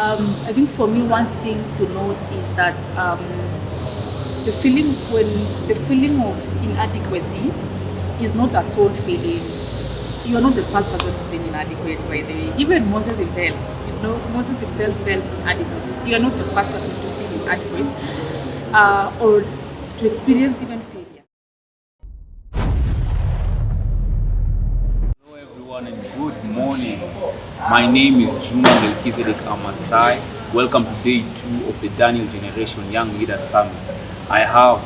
I think for me, one thing to note is that the feeling of inadequacy is not a soul feeling. You are not the first person to feel inadequate, by the way. Even Moses himself, Moses himself felt inadequate. You are not the first person to feel inadequate or to experience even failure. Hello everyone and good morning. My name is Juma Melchizedek Amasai. Welcome to day 2 of the Daniel Generation Young Leaders Summit. I have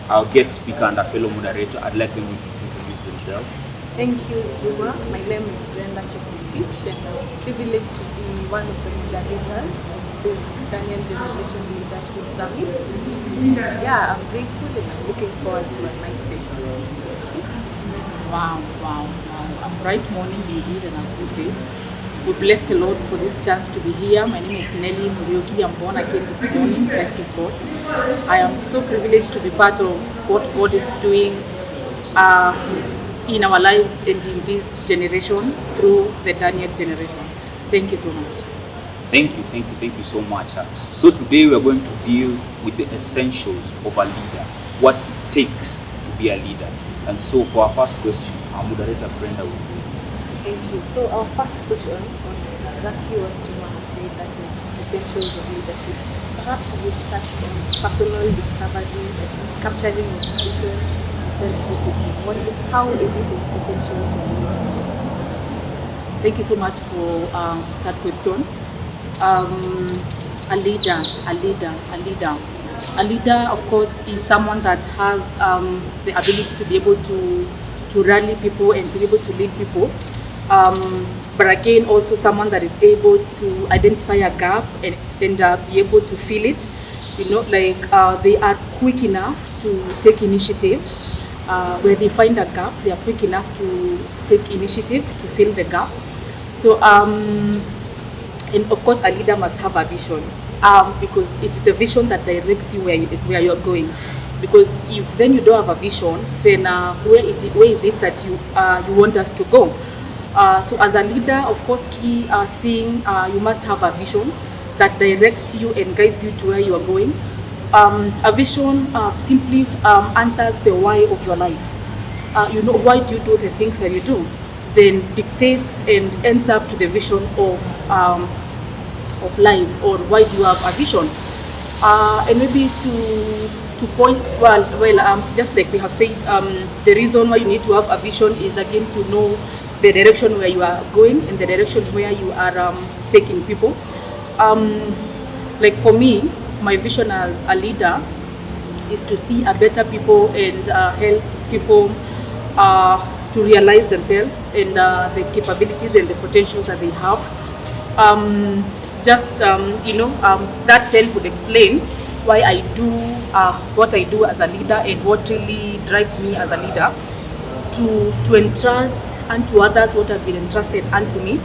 our guest speaker and a fellow moderator. I'd like them to introduce themselves. Thank you, Juma. My name is Brenda Cheputich, and I'm privileged to be one of the moderators of this Daniel Generation Leadership Summit. Yeah, I'm grateful and I'm looking forward to a nice session. Wow. A bright morning indeed and a good day. We bless the Lord for this chance to be here. My name is Nelly Murioki. I'm born again this morning. Christ is Lord. I am so privileged to be part of what God is doing in our lives and in this generation through the Daniel generation. Thank you so much. Thank you so much. So today we are going to deal with the essentials of a leader, what it takes to be a leader. And so for our first question, our moderator Brenda will do it. Thank you. So our first question on exactly what you want to say, that essentials of leadership. Perhaps we touch on personal discovery, capturing your vision, self-discipline. How is it essential to lead? Thank you so much for that question. A leader, of course, is someone that has the ability to be able to rally people and to be able to lead people. But again, also someone that is able to identify a gap and be able to fill it. They are quick enough to take initiative. Where they find a gap, they are quick enough to take initiative to fill the gap. So, and of course, a leader must have a vision because it's the vision that directs you where you're going. Because if then you don't have a vision, then where is it that you want us to go? So as a leader, of course, key thing, you must have a vision that directs you and guides you to where you are going. A vision simply answers the why of your life. Why do you do the things that you do? Then dictates and ends up to the vision of life, or why do you have a vision? And maybe to point, just like we have said, the reason why you need to have a vision is again to know the direction where you are going and the direction where you are taking people. Like for me, my vision as a leader is to see a better people and help people to realize themselves and the capabilities and the potentials that they have. That help would explain why I do what I do as a leader and what really drives me as a leader to entrust unto others what has been entrusted unto me,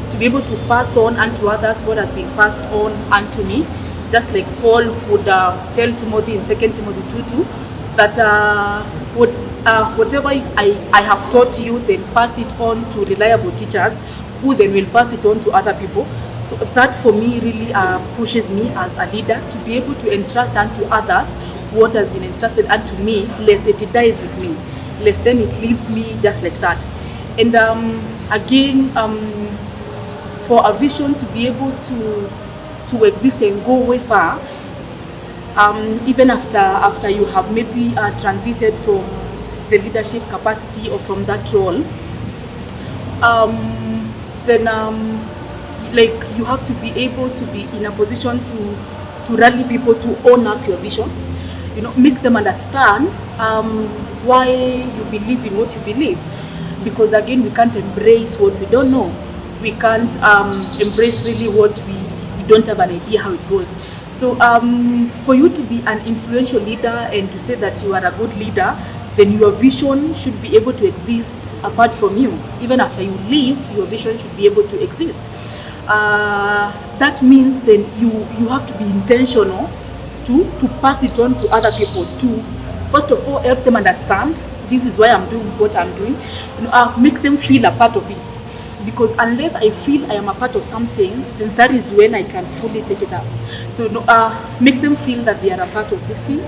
to be able to pass on unto others what has been passed on unto me. Just like Paul would tell Timothy in 2 Timothy 2:2 that whatever I have taught you, then pass it on to reliable teachers who then will pass it on to other people. So that for me really pushes me as a leader to be able to entrust unto others what has been entrusted unto me, lest it dies with me, lest then it leaves me just like that. And again, for a vision to be able to exist and go way far, even after you have maybe transited from the leadership capacity or from that role, then you have to be able to be in a position to rally people to own up your vision, make them understand why you believe in what you believe. Because again, we can't embrace what we don't know. We can't embrace really what we don't have an idea how it goes. So for you to be an influential leader and to say that you are a good leader, then your vision should be able to exist apart from you. Even after you leave, your vision should be able to exist. That means then you have to be intentional to pass it on to other people, to first of all help them understand this is why I'm doing what I'm doing, make them feel a part of it. because unless I feel I am a part of something, then that is when I can fully take it up. So make them feel that they are a part of this thing.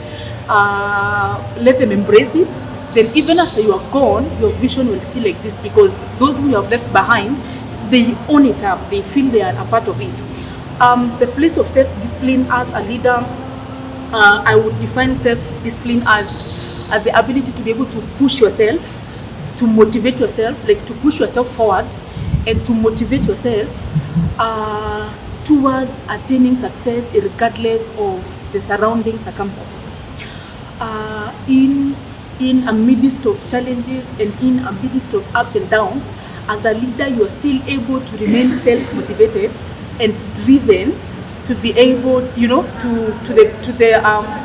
Let them embrace it. Then even after you are gone, your vision will still exist, because those who you have left behind, they own it up. They feel they are a part of it. The place of self-discipline as a leader, I would define self-discipline as the ability to be able to push yourself, to motivate yourself, like to push yourself forward and to motivate yourself towards attaining success regardless of the surrounding circumstances. In a midst of challenges and in a midst of ups and downs, as a leader, you are still able to remain self-motivated and driven to be able, to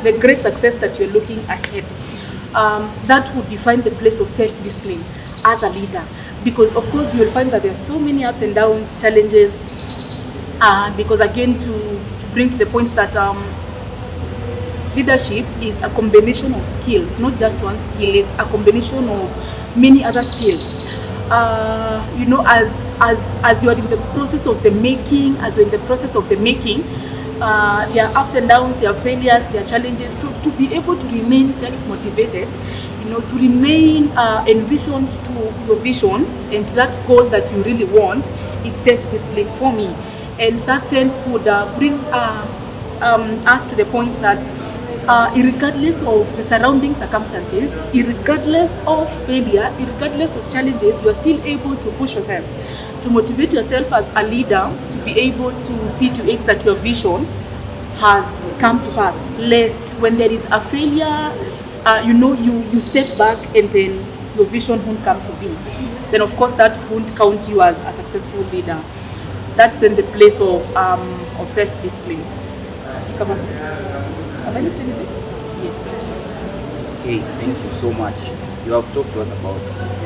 the great success that you're looking ahead. That would define the place of self-discipline as a leader, because of course you will find that there are so many ups and downs, challenges, because again, to bring to the point that leadership is a combination of skills, not just one skill. It's a combination of many other skills. As you are in the process of the making, there are ups and downs, there are failures, there are challenges. So to be able to remain self-motivated, to remain envisioned to your vision and to that goal that you really want, is self-discipline for me. And that then would bring us to the point that irregardless of the surrounding circumstances, irregardless of failure, irregardless of challenges, you are still able to push yourself, to motivate yourself as a leader, to be able to see to it that your vision has come to pass. Lest when there is a failure, you step back and then your vision won't come to be. Then of course that won't count you as a successful leader. That's then the place of self-discipline. Have I left anything? Yes. Okay, thank you so much. You have talked to us about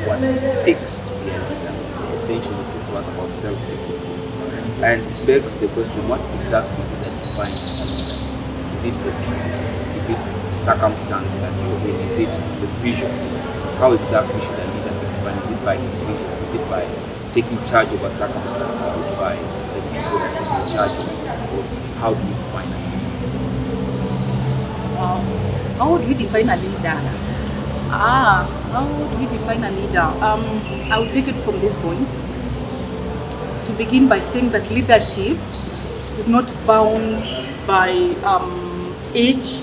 what it takes to be a leader. Essentially, you talked to us about self-discipline. And it begs the question, what exactly is it that defines a leader? Is it the people? Is it the circumstance that you're in? Is it the vision? How exactly should a leader be defined? Is it by his vision? Is it by taking charge of a circumstance? Is it by the people that he's in charge of? Or how do you define a leader? Wow. How would we define a leader? How would we define a leader? I will take it from this point. To begin by saying that leadership is not bound by age,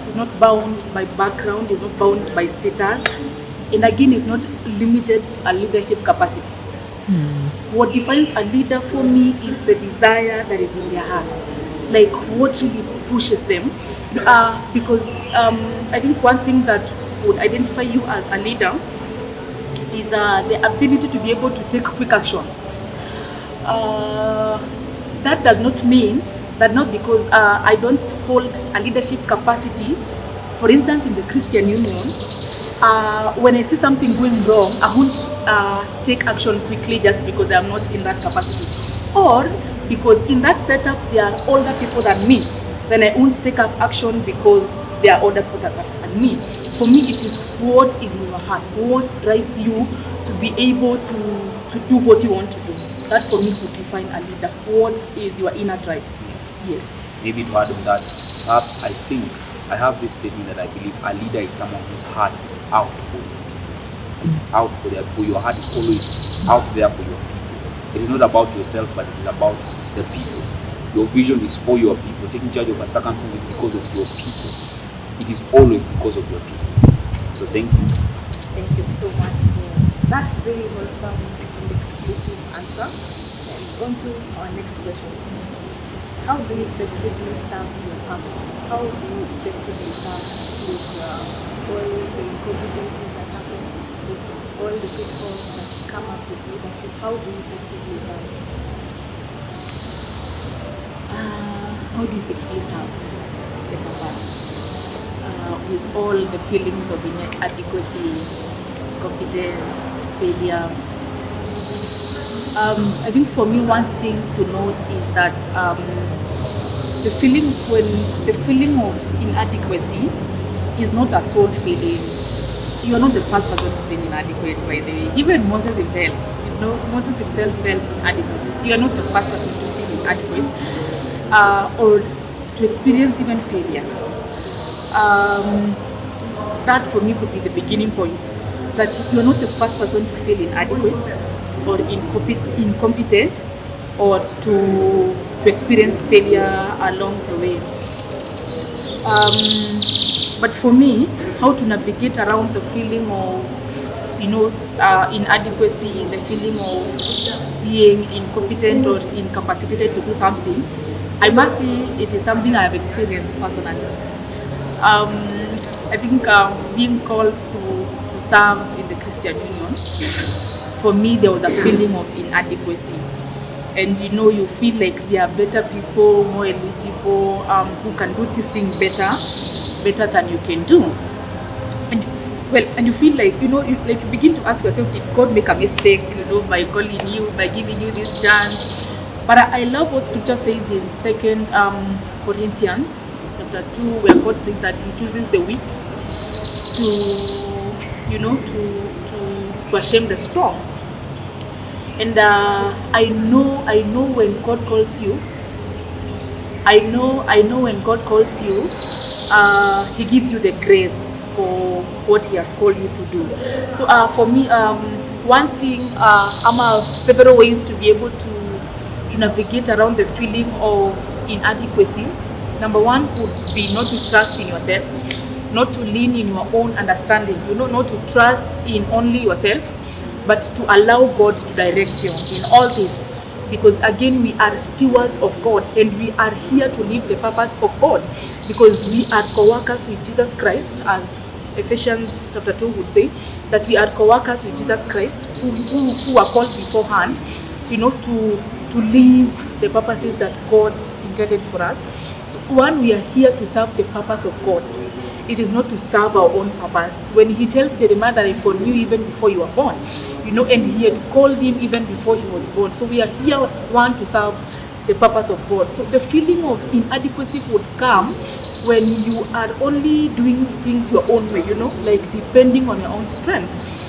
is not bound by background, is not bound by status, and again is not limited to a leadership capacity. What defines a leader for me is the desire that is in their heart, like what really pushes them. Because I think one thing that would identify you as a leader is the ability to be able to take quick action. That does not mean that not because I don't hold a leadership capacity. For instance, in the Christian Union, when I see something going wrong, I won't take action quickly just because I'm not in that capacity. Or because in that setup there are older people than me, then I won't take up action because there are older people than me. For me, it is what is in your heart, what drives you to be able to do what you want to do. That for me would define a leader. What is your inner drive? Yes. Maybe to add on that, perhaps I think I have this statement that I believe a leader is someone whose heart is out for his people. It's out for their people. Your heart is always out there for your people. It is not about yourself, but it is about the people. Your vision is for your people. Taking charge of a circumstance is because of your people. It is always because of your people. So thank you. Thank you so much for that very wholesome and exclusive answer. And on to our next question. How do you effectively serve your purpose? How do you effectively serve with all the incompetencies that happen, with all the pitfalls that come up with leadership? How do you effectively serve? How do you effectively serve the purpose? With all the feelings of inadequacy, competence, failure. I think for me, one thing to note is that the feeling of inadequacy is not a soul feeling. You are not the first person to feel inadequate, by the way. Even Moses himself, Moses himself felt inadequate. You are not the first person to feel inadequate or to experience even failure. That for me could be the beginning point. That you're not the first person to feel inadequate or incompetent or to experience failure along the way. But for me, how to navigate around the feeling of inadequacy, the feeling of being incompetent or incapacitated to do something, I must say it is something I have experienced personally. I think being called to serve in the Christian Union, for me there was a feeling of inadequacy. And you feel like there are better people, more eligible, who can do this thing better than you can do. And you feel like, you begin to ask yourself, did God make a mistake, by calling you, by giving you this chance? But I love what scripture says in 2 Corinthians chapter 2, where God says that he chooses the weak to shame the strong. And I know when God calls you, I know when God calls you, he gives you the grace for what he has called you to do. So for me, one thing, several ways to be able to navigate around the feeling of inadequacy. Number one would be not to trust in yourself, not to lean in your own understanding, not to trust in only yourself, but to allow God to direct you in all this. Because again, we are stewards of God and we are here to live the purpose of God, because we are co-workers with Jesus Christ, as Ephesians chapter 2 would say, that we are co-workers with Jesus Christ who are called beforehand, to live the purposes that God intended for us. So one, we are here to serve the purpose of God. It is not to serve our own purpose. When he tells Jeremiah that I foreknew even before you were born, and he had called him even before he was born. So we are here, one, to serve the purpose of God. So the feeling of inadequacy would come when you are only doing things your own way, like depending on your own strength.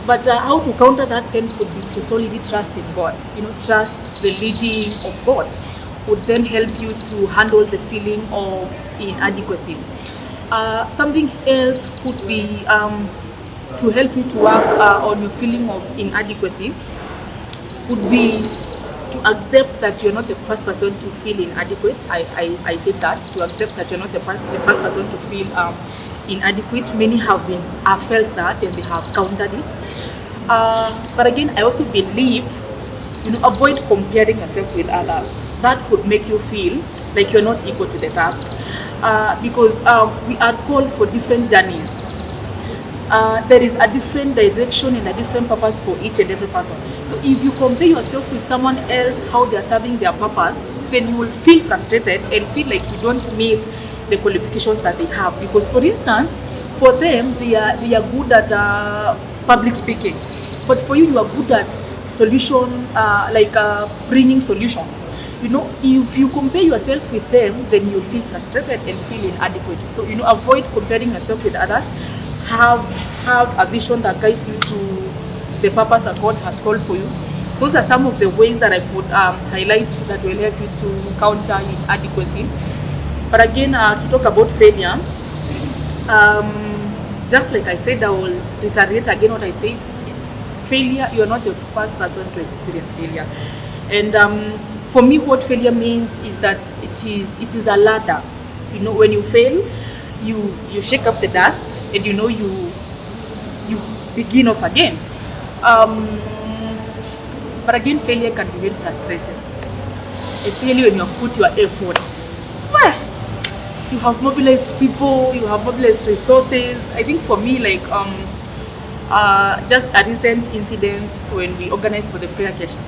But how to counter that then could be to solely trust in God, trust the leading of God would then help you to handle the feeling of inadequacy. Something else could be to help you to work on your feeling of inadequacy would be to accept that you're not the first person to feel inadequate. I said that, to accept that you're not the first person to feel inadequate. Many have felt that and they have countered it. But again, I also believe, avoid comparing yourself with others. That could make you feel like you're not equal to the task. Because we are called for different journeys. There is a different direction and a different purpose for each and every person. So if you compare yourself with someone else, how they are serving their purpose, then you will feel frustrated and feel like you don't meet the qualifications that they have. Because for instance, for them, they are good at public speaking. But for you, you are good at solution, bringing solution. If you compare yourself with them, then you'll feel frustrated and feel inadequate. So, avoid comparing yourself with others. Have a vision that guides you to the purpose that God has called for you. Those are some of the ways that I could highlight that will help you to counter inadequacy. But again, to talk about failure, just like I said, I will reiterate again what I said. Failure, you are not the first person to experience failure. And for me, what failure means is that it is a ladder. When you fail, you shake up the dust and you begin off again. But again, failure can be very frustrating, especially when you have put your effort. You have mobilized people, you have mobilized resources. I think for me, just a recent incidents when we organized for the prayer occasion.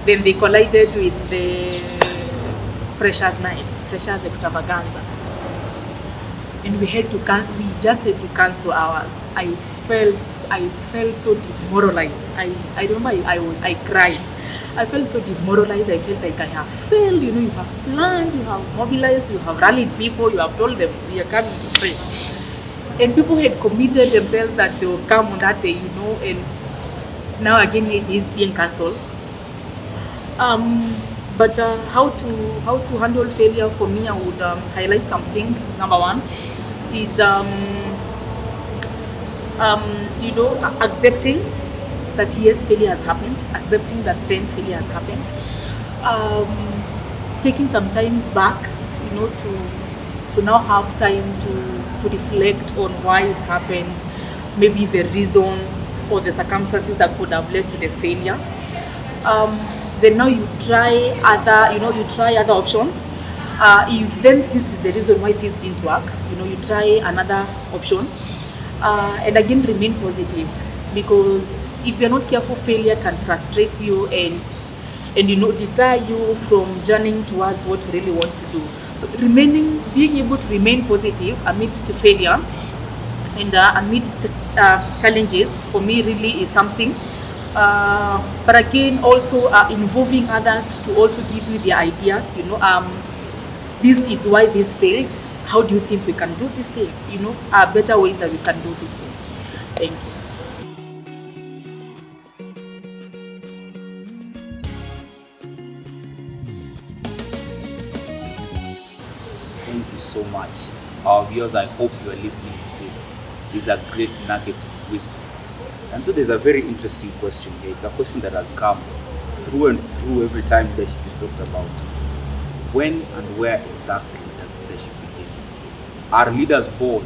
Then they collided with the Freshers Night, Freshers Extravaganza. And we just had to cancel ours. I felt so demoralized. I remember I cried. I felt so demoralized. I felt like I have failed. You have planned, you have mobilized, you have rallied people, you have told them we are coming to pray. And people had committed themselves that they will come on that day, and now again here it is being cancelled. But how to handle failure for me, I would highlight some things. Number one is accepting that yes, failure has happened, accepting that then failure has happened, taking some time back, to now have time to reflect on why it happened, maybe the reasons or the circumstances that could have led to the failure. Then now you try other options. If then this is the reason why this didn't work, you try another option, and again remain positive, because if you're not careful, failure can frustrate you and deter you from journeying towards what you really want to do. So being able to remain positive amidst failure and amidst challenges, for me really is something. But again, also involving others to also give you the ideas. This is why this failed. How do you think we can do this thing? Better ways that we can do this thing. Thank you. Thank you so much. Our viewers, I hope you are listening to this. These are great nuggets of wisdom. And so there's a very interesting question here. It's a question that has come through and through every time leadership is talked about. When and where exactly does leadership begin? Are leaders born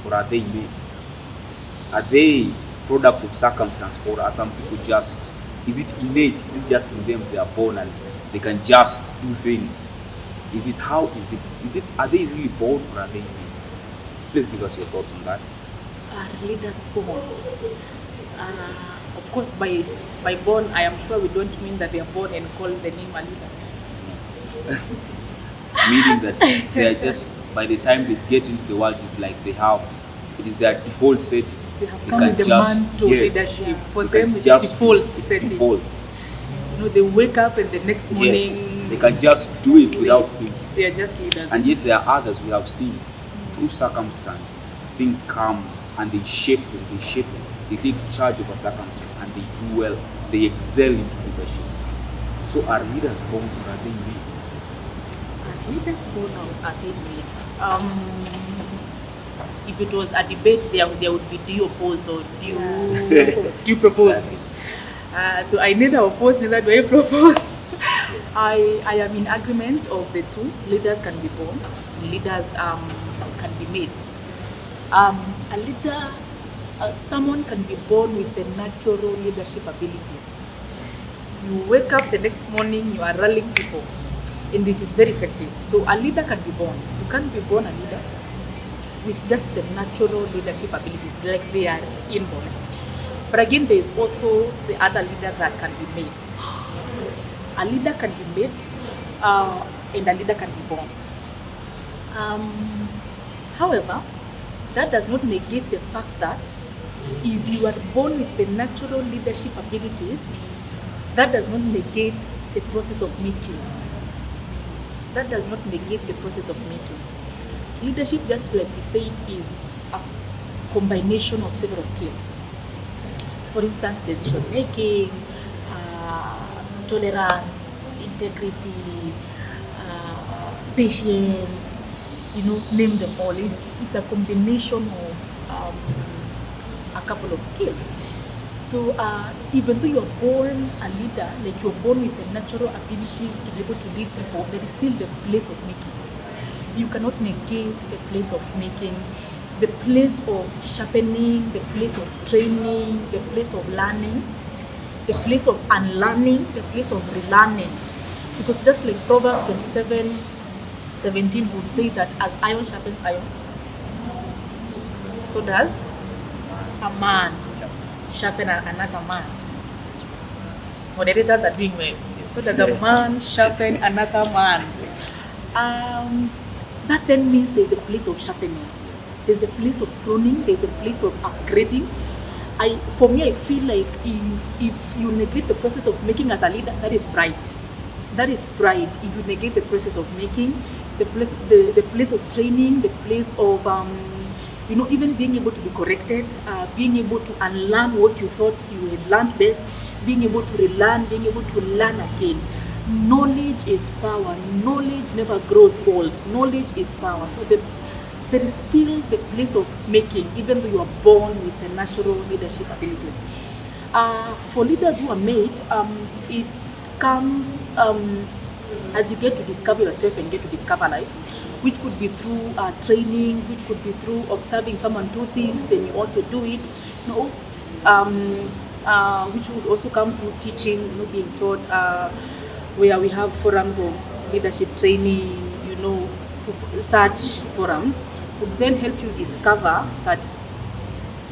or are they made? Are they products of circumstance, or are some people just, is it innate? Is it just in them, they are born and they can just do things? Are they really born or are they made? Please give us your thoughts on that. Are leaders born? Of course, by born, I am sure we don't mean that they are born and call the name a leader. Meaning that they are just, by the time they get into the world, it's like it is their default setting. They have come with the mantle leadership. For them, it's default setting. Default. They wake up and the next morning, yes, they can just do it without thinking. They are just leaders. And yet there are others we have seen through circumstance, things come and they shape them. They take charge of a circumstance and they do well. They excel into leadership. So are leaders born or are they made? Are leaders born or are they made? If it was a debate, there would be do you oppose or do you propose? So I neither oppose neither do I propose. I am in agreement of the two. Leaders can be born, leaders can be made. A leader, someone can be born with the natural leadership abilities. You wake up the next morning, you are rallying people, and it is very effective. So a leader can be born. You can't be born a leader with just the natural leadership abilities, like they are inborn. But again, there is also the other leader that can be made. A leader can be made, and a leader can be born. However, that does not negate the fact that if you are born with the natural leadership abilities, that does not negate the process of making. That does not negate the process of making. Leadership, just like we said, is a combination of several skills. For instance, decision making, tolerance, integrity, patience, name them all. It's a combination of a couple of skills. So even though you're born a leader, like you're born with the natural abilities to be able to lead people, there is still the place of making. You cannot negate the place of making, the place of sharpening, the place of training, the place of learning, the place of unlearning, the place of relearning. Because just like Proverbs 27:17 would say that as iron sharpens iron, so does a man sharpen another man. Moderators are doing well. So does a man sharpen another man. That then means there's the place of sharpening, there's the place of pruning, there's the place of upgrading. For me, I feel like if you negate the process of making as a leader, that is pride. That is pride. If you negate the process of making, the place of training, the place of even being able to be corrected, being able to unlearn what you thought you had learned best, being able to relearn, being able to learn again. Knowledge is power. Knowledge never grows old. Knowledge is power. So there is still the place of making, even though you are born with the natural leadership abilities. For leaders who are made, it comes as you get to discover yourself and get to discover life, which could be through training, which could be through observing someone do things, then you also do it. Which would also come through teaching, being taught, where we have forums of leadership training, such forums would then help you discover that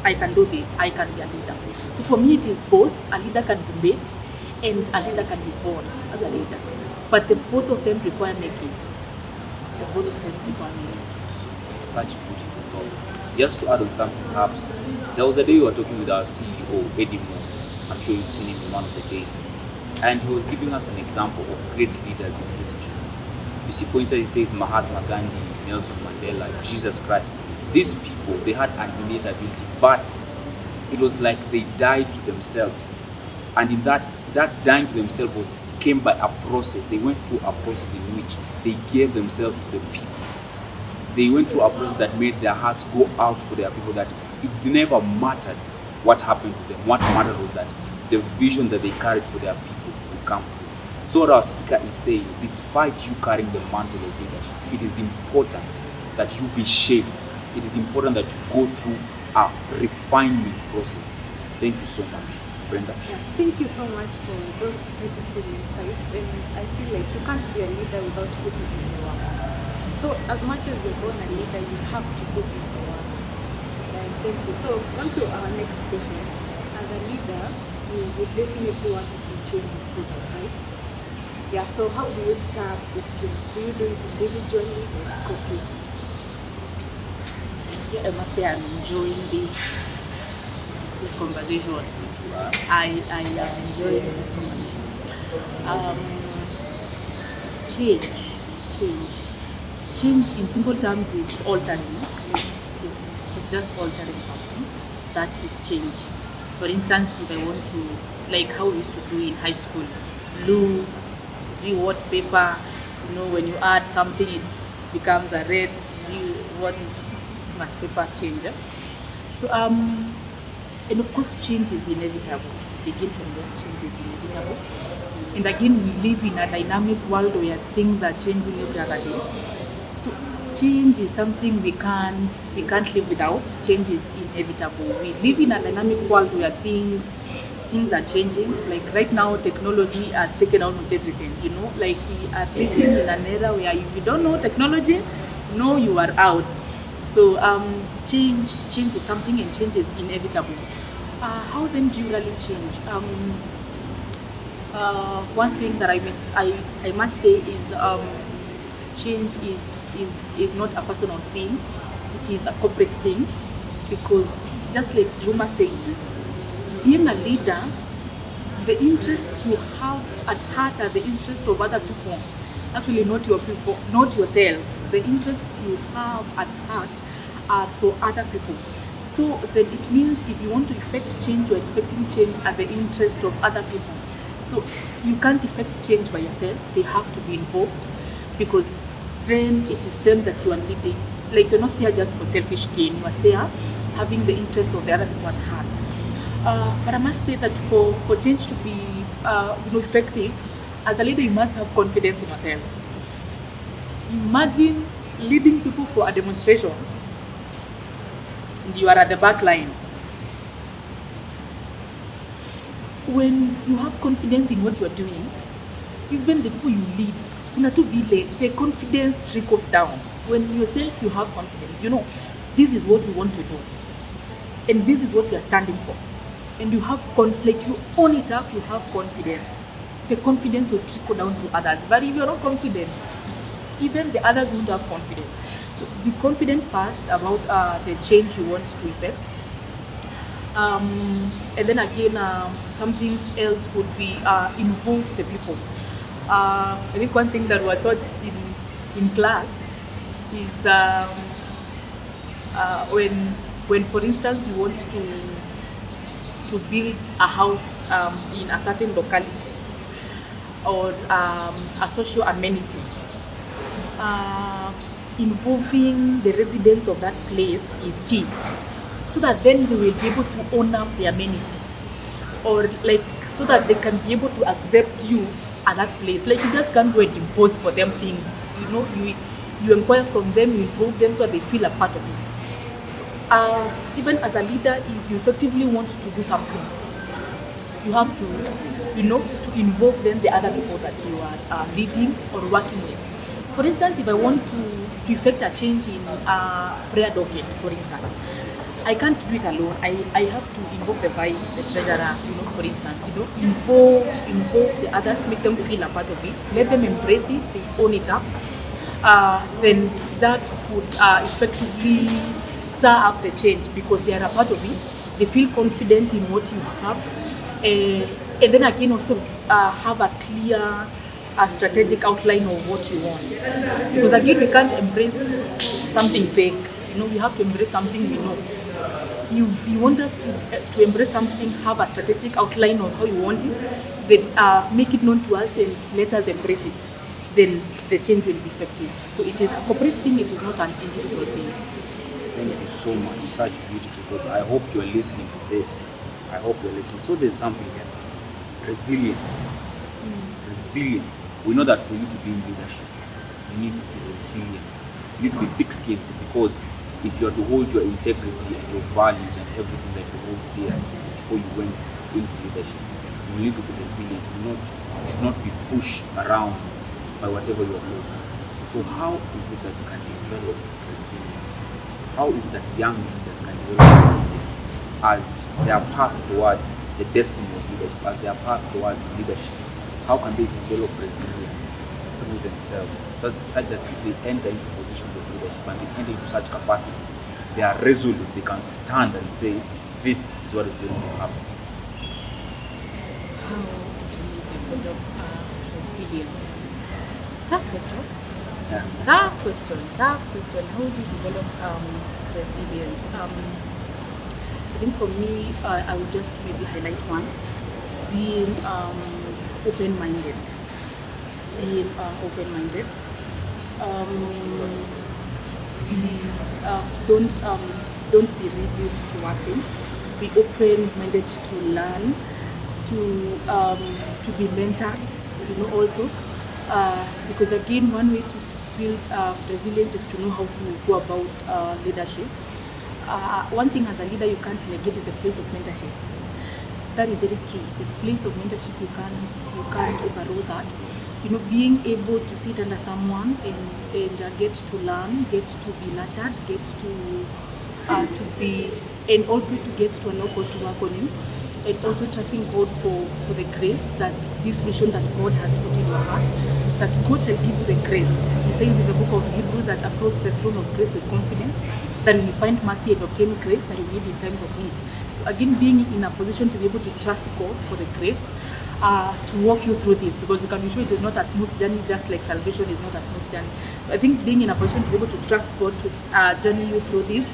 I can do this, I can be a leader. So for me, it is both. A leader can be made and a leader can be born as a leader. But both of them require making. Such beautiful thoughts. Just to add on something, perhaps, there was a day we were talking with our CEO, Eddie Moore. I'm sure you've seen him in one of the days. And he was giving us an example of great leaders in history. You see, for instance, he says Mahatma Gandhi, Nelson Mandela, Jesus Christ. These people, they had an innate ability, but it was like they died to themselves. And in that dying to themselves came by a process. They went through a process in which they gave themselves to the people. They went through a process that made their hearts go out for their people, that it never mattered what happened to them. What mattered was that the vision that they carried for their people would come through. So what our speaker is saying, despite you carrying the mantle of leadership, it is important that you be shaped. It is important that you go through a refinement process. Thank you so much, Brenda. Yeah, thank you so much for those beautiful insights. And I feel like you can't be a leader without putting in the work. So as much as you're born a leader, you have to put in the work. And thank you. So on to our next question. As a leader, you would definitely want to see change in people, right? Yeah, so how do you start this change? Do you do it individually or corporately? Yeah, I must say I'm enjoying this conversation. I am enjoying this conversation. Change in simple terms is altering. It is just altering something. That is change. For instance, if I want to, like how we used to do in high school, blue, what paper, when you add something, it becomes a red, what must paper change. So, and of course, change is inevitable. Begin from there, change is inevitable. And again, we live in a dynamic world where things are changing every other day. So, change is something we can't live without. Change is inevitable. We live in a dynamic world where things are changing. Like right now, technology has taken almost everything. Like we are living in an era where if you don't know technology, you are out. So change is something, and change is inevitable. How then do you really change? One thing that I must say is change is not a personal thing. It is a corporate thing, because just like Juma said, being a leader, the interests you have at heart are the interests of other people. Actually, not your people, not yourself. The interests you have at heart are for other people. So then it means if you want to effect change, you're effecting change at the interest of other people. So you can't effect change by yourself. They have to be involved, because then it is them that you are leading. Like you're not there just for selfish gain. You are there having the interest of the other people at heart. But I must say that for change to be effective, as a leader, you must have confidence in yourself. Imagine leading people for a demonstration and you are at the back line. When you have confidence in what you are doing, even the people you lead, the confidence trickles down. When yourself you have confidence, this is what we want to do, and this is what we are standing for. And you have conflict, you own it up, you have confidence. The confidence will trickle down to others. But if you're not confident, even the others won't have confidence. So be confident first about the change you want to effect. And then again, something else would be involve the people. I think one thing that we're taught in class is when when, for instance, you want to build a house in a certain locality or a social amenity, involving the residents of that place is key, so that then they will be able to own up the amenity, or like so that they can be able to accept you at that place. Like you just can't go and impose for them things. You know, you inquire from them, you involve them so that they feel a part of it. So, even as a leader, if you effectively want to do something, you have to, you know, to involve them, the other people that you are leading or working with. For instance, if I want to effect a change in prayer docket, for instance, I can't do it alone. I have to involve the vice, the treasurer, you know, for instance, you know, involve the others, make them feel a part of it, let them embrace it, they own it up. Then that would effectively stir up the change because they are a part of it. They feel confident in what you have, and then again also have a clear strategic outline of what you want. Because again, we can't embrace something vague. You know, we have to embrace something we know. If you want us to embrace something, have a strategic outline of how you want it, then make it known to us and let us embrace it. Then the change will be effective. So it is a corporate thing, it is not an individual thing. Thank you so much. Such beautiful words. I hope you're listening to this. I hope you're listening. So there's something here. Resilience. Resilience. We know that for you to be in leadership, you need to be resilient. You need to be thick-skinned, because if you are to hold your integrity and your values and everything that you hold dear before you went into leadership, you need to be resilient. You should not be pushed around by whatever you are told. So how is it that you can develop resilience? How is it that young leaders can develop resilience as their path towards the destiny of leadership, as their path towards leadership? How can they develop resilience through themselves, such that if they enter into positions of leadership and they enter into such capacities, they are resolute, they can stand and say, this is what is going to happen? How do you develop resilience? Tough question. Yeah. Tough question. How do you develop resilience? I think for me, I would just maybe highlight one, being open-minded. Don't be rigid to one thing. Be open-minded to learn, to be mentored, you know, also. Because again, one way to build resilience is to know how to go about leadership. One thing as a leader you can't negate is the place of mentorship. That is very key. The place of mentorship, you can't overrule that. You know, being able to sit under someone and get to learn, get to be nurtured, get to be, and also to get to allow God to work on you, and also trusting God for the grace that this vision that God has put in your heart, that God shall give you the grace. He says in the book of Hebrews that approach the throne of grace with confidence, that we find mercy and obtain grace that we need in times of need. So again, being in a position to be able to trust God for the grace to walk you through this, because you can be sure it is not a smooth journey, just like salvation is not a smooth journey. So I think being in a position to be able to trust God to journey you through this,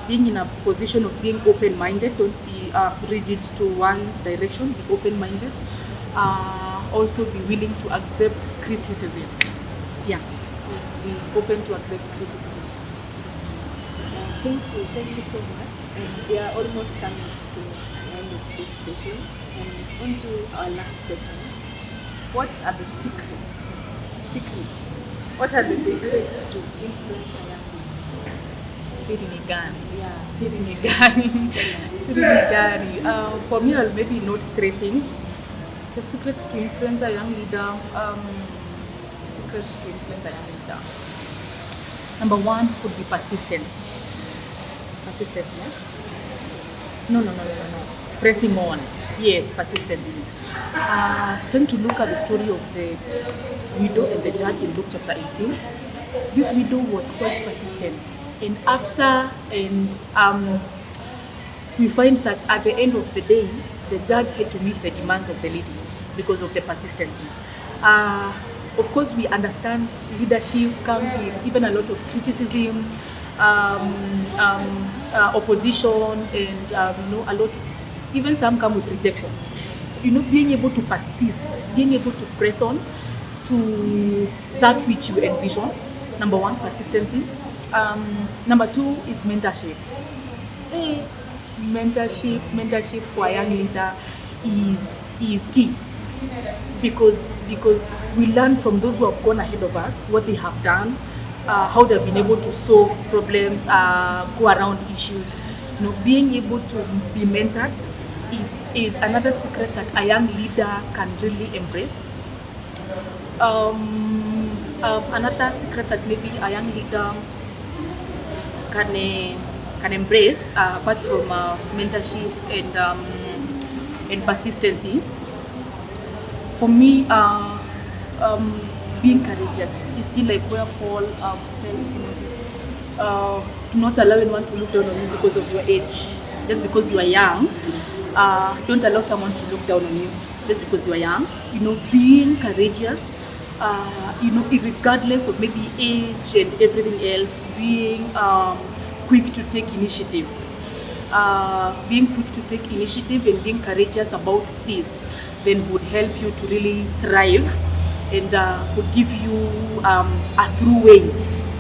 being in a position of being open-minded, don't be rigid to one direction, be open-minded. Also be willing to accept criticism. Yeah, be open to accept criticism. Thank you so much. And we are almost coming to the end of this session. And on to our last question. What are the secrets? What are the secrets to influence a young people? Siri gani? Yeah. Siri gani? For me, I'll maybe note three things. The secrets to influence a young leader. Number one would be persistence. Persistence, yeah? No. Pressing on. Yes, persistence. Trying to look at the story of the widow and the judge in Luke chapter 18. This widow was quite persistent. And we find that at the end of the day, the judge had to meet the demands of the lady because of the persistency. Of course, we understand leadership comes with even a lot of criticism, opposition, and a lot. Even some come with rejection. So being able to persist, being able to press on to that which you envision. Number one, persistency. Number two is mentorship. Mentorship for a young leader is key, because we learn from those who have gone ahead of us, what they have done, how they've been able to solve problems, go around issues. Being able to be mentored is another secret that a young leader can really embrace. Another secret that maybe a young leader can embrace, apart from mentorship and persistency, for me, being courageous. You see, like where Paul tells Timothy, do not allow anyone to look down on you because of your age. Just because you are young, don't allow someone to look down on you just because you are young. Being courageous, regardless of maybe age and everything else, being quick to take initiative. Being quick to take initiative and being courageous about this then would help you to really thrive, and would give you a through way.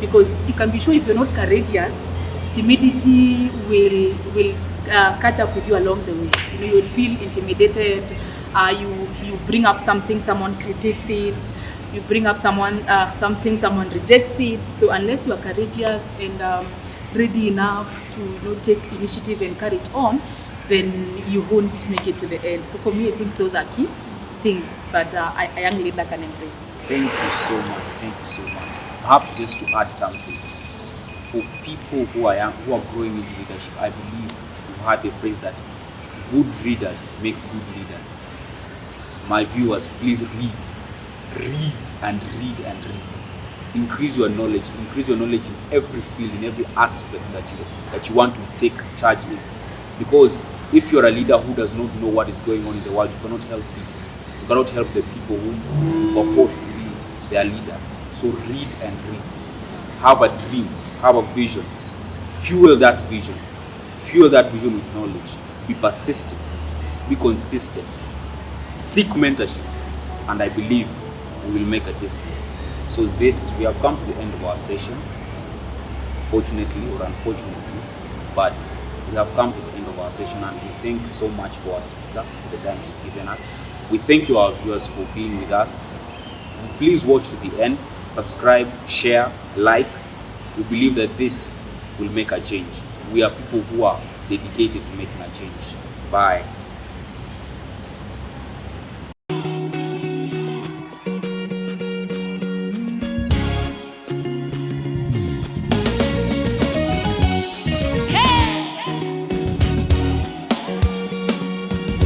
Because you can be sure if you're not courageous, timidity will catch up with you along the way. You will feel intimidated. You bring up something, someone critiques it. You bring up something, someone rejects it. So unless you are courageous and ready enough to take initiative and carry it on, then you won't make it to the end. So for me, I think those are key things that a young leader can embrace. Thank you so much. Thank you so much. Perhaps just to add something, for people who are young, who are growing into leadership, I believe you heard the phrase that good readers make good leaders. My viewers, please read and read and read. Increase your knowledge in every field, in every aspect that you want to take charge in. Because if you're a leader who does not know what is going on in the world, you cannot help people. You cannot help the people who you purpose to be their leader. So read and read. Have a dream, have a vision. Fuel that vision with knowledge. Be persistent, be consistent. Seek mentorship, and I believe we will make a difference. So we have come to the end of our session, fortunately or unfortunately, but we have come to the end of our session, and we thank so much for our speaker, for the time she's given us. We thank you, our viewers, for being with us. Please watch to the end, subscribe, share, like. We believe that this will make a change. We are people who are dedicated to making a change. Bye.